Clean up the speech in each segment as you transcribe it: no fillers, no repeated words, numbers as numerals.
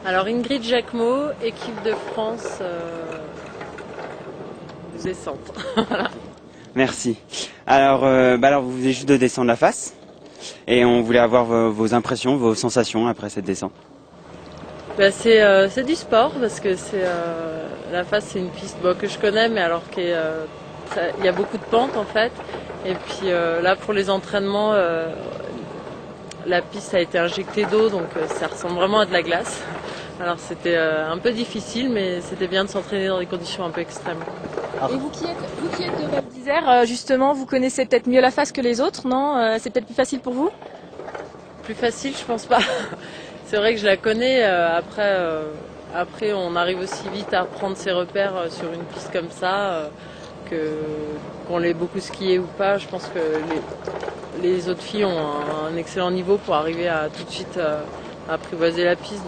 Alors Ingrid Jacquemot, équipe de France descente. Voilà. Merci. Alors vous venez juste de descendre la face et on voulait avoir vos impressions, vos sensations après cette descente. C'est du sport parce que la face c'est une piste que je connais mais alors qu'il y a beaucoup de pentes en fait. Et puis là pour les entraînements, la piste a été injectée d'eau donc ça ressemble vraiment à de la glace. Alors c'était un peu difficile mais c'était bien de s'entraîner dans des conditions un peu extrêmes. Et vous qui êtes de Val d'Isère, justement, vous connaissez peut-être mieux la face que les autres, non? C'est peut-être plus facile pour vous? Plus facile, je pense pas. C'est vrai que je la connais. Après, on arrive aussi vite à reprendre ses repères sur une piste comme ça, qu'on l'ait beaucoup skié ou pas. Je pense que les autres filles ont un excellent niveau pour arriver à tout de suite apprivoiser la piste.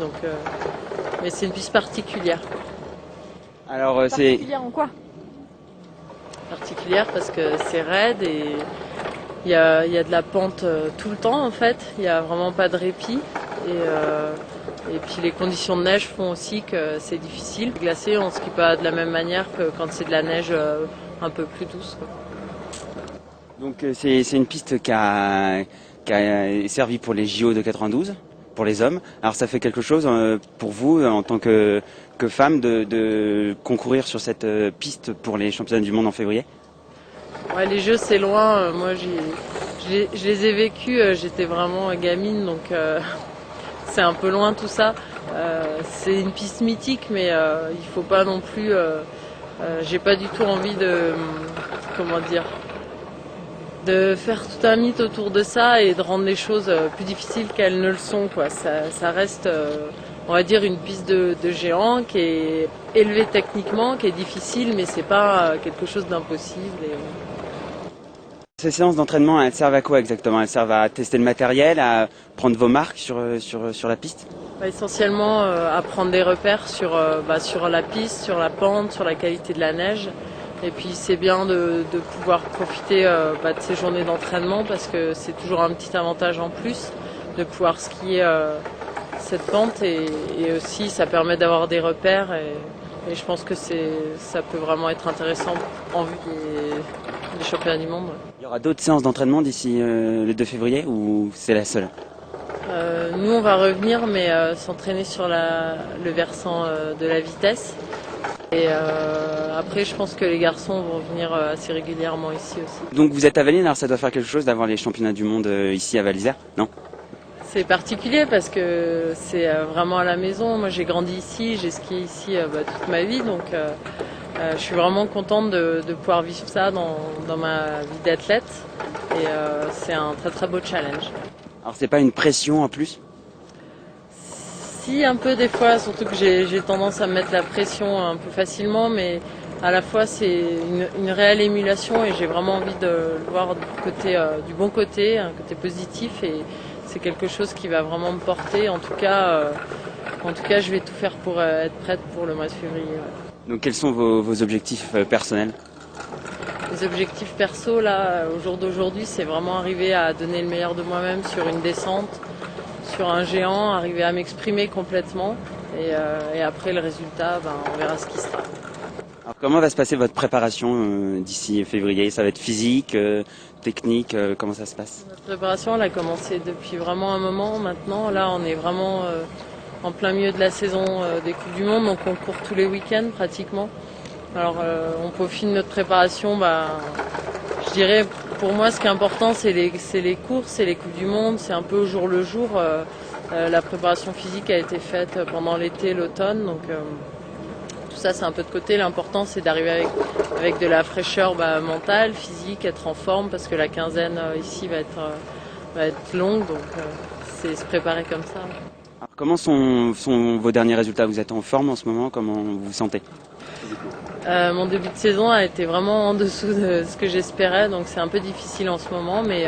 Mais c'est une piste particulière. Alors Particulière en quoi? Particulière parce que c'est raide et il y a de la pente tout le temps en fait. Il n'y a vraiment pas de répit. Et puis les conditions de neige font aussi que c'est difficile. Glacé, on ne skie pas de la même manière que quand c'est de la neige un peu plus douce, quoi. donc c'est une piste qui a servi pour les JO de 92 pour les hommes. Alors ça fait quelque chose pour vous en tant que femme de concourir sur cette piste pour les championnats du monde en février? Ouais, les Jeux c'est loin. Moi je les ai vécus. J'étais vraiment gamine donc c'est un peu loin tout ça. C'est une piste mythique mais il faut pas non plus. J'ai pas du tout envie de faire tout un mythe autour de ça et de rendre les choses plus difficiles qu'elles ne le sont, quoi. Ça reste, on va dire, une piste de géant qui est élevée techniquement, qui est difficile, mais c'est pas quelque chose d'impossible. Ces séances d'entraînement, elles servent à quoi exactement? Elles servent à tester le matériel, à prendre vos marques sur la piste? Essentiellement à prendre des repères sur la piste, sur la pente, sur la qualité de la neige. Et puis c'est bien de pouvoir profiter de ces journées d'entraînement parce que c'est toujours un petit avantage en plus de pouvoir skier cette pente et aussi ça permet d'avoir des repères et je pense que ça peut vraiment être intéressant en vue des championnats du monde. Il y aura d'autres séances d'entraînement d'ici le 2 février ou c'est la seule? Nous on va revenir mais s'entraîner sur le versant de la vitesse. Et après, je pense que les garçons vont venir assez régulièrement ici aussi. Donc vous êtes à Valines, alors ça doit faire quelque chose d'avoir les championnats du monde ici à Val d'Isère, non? C'est particulier parce que c'est vraiment à la maison. Moi, j'ai grandi ici, j'ai skié ici toute ma vie, donc je suis vraiment contente de pouvoir vivre ça dans ma vie d'athlète. Et c'est un très très beau challenge. Alors c'est pas une pression en plus? Si, un peu des fois, surtout que j'ai tendance à me mettre la pression un peu facilement, mais à la fois c'est une réelle émulation et j'ai vraiment envie de le voir du bon côté, un côté positif et c'est quelque chose qui va vraiment me porter. En tout cas, je vais tout faire pour être prête pour le mois de février. Ouais. Donc quels sont vos objectifs personnels? Les objectifs perso, là, au jour d'aujourd'hui, c'est vraiment arriver à donner le meilleur de moi-même sur une descente, sur un géant, arriver à m'exprimer complètement et après le résultat, on verra ce qui sera. Alors comment va se passer votre préparation d'ici février? Ça va être physique, technique, comment ça se passe? Notre préparation elle a commencé depuis vraiment un moment maintenant. Là on est vraiment en plein milieu de la saison des Coupes du Monde, donc on court tous les week-ends pratiquement. Alors on peaufine notre préparation, je dirais pour moi ce qui est important c'est les courses, c'est les Coupes du Monde, c'est un peu au jour le jour. La préparation physique a été faite pendant l'été, l'automne, donc tout ça c'est un peu de côté. L'important c'est d'arriver avec de la fraîcheur mentale, physique, être en forme parce que la quinzaine ici va être longue, donc c'est se préparer comme ça. Alors, comment sont vos derniers résultats? Vous êtes en forme en ce moment? Comment vous vous sentez? Mon début de saison a été vraiment en dessous de ce que j'espérais, donc c'est un peu difficile en ce moment, mais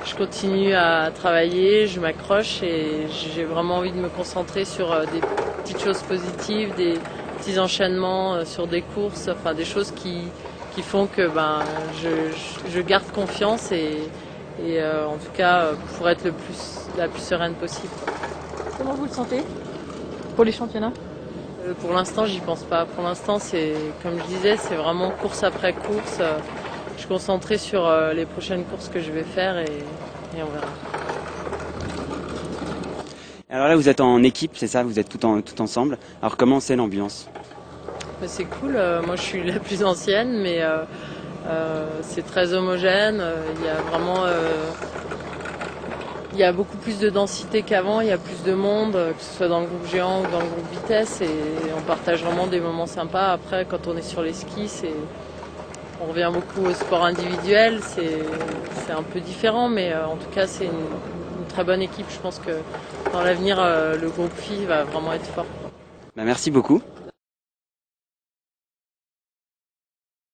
je continue à travailler, je m'accroche et j'ai vraiment envie de me concentrer sur des petites choses positives, des petits enchaînements sur des courses, enfin des choses qui font que je garde confiance et en tout cas pour être la plus sereine possible. Comment vous le sentez? pour les championnats? Pour l'instant, j'y pense pas. Pour l'instant, c'est, comme je disais, c'est vraiment course après course. Je suis concentrée sur les prochaines courses que je vais faire et on verra. Alors là, vous êtes en équipe, c'est ça? Vous êtes tout ensemble. Alors comment c'est l'ambiance? C'est cool. Moi, je suis la plus ancienne, mais c'est très homogène. Il y a vraiment, il y a beaucoup plus de densité qu'avant. Il y a plus de monde, que ce soit dans le groupe géant ou dans le groupe vitesse, et on partage vraiment des moments sympas. Après, quand on est sur les skis, on revient beaucoup au sport individuel. C'est un peu différent, mais en tout cas, c'est une très bonne équipe. Je pense que dans l'avenir, le groupe filles va vraiment être fort. Merci beaucoup.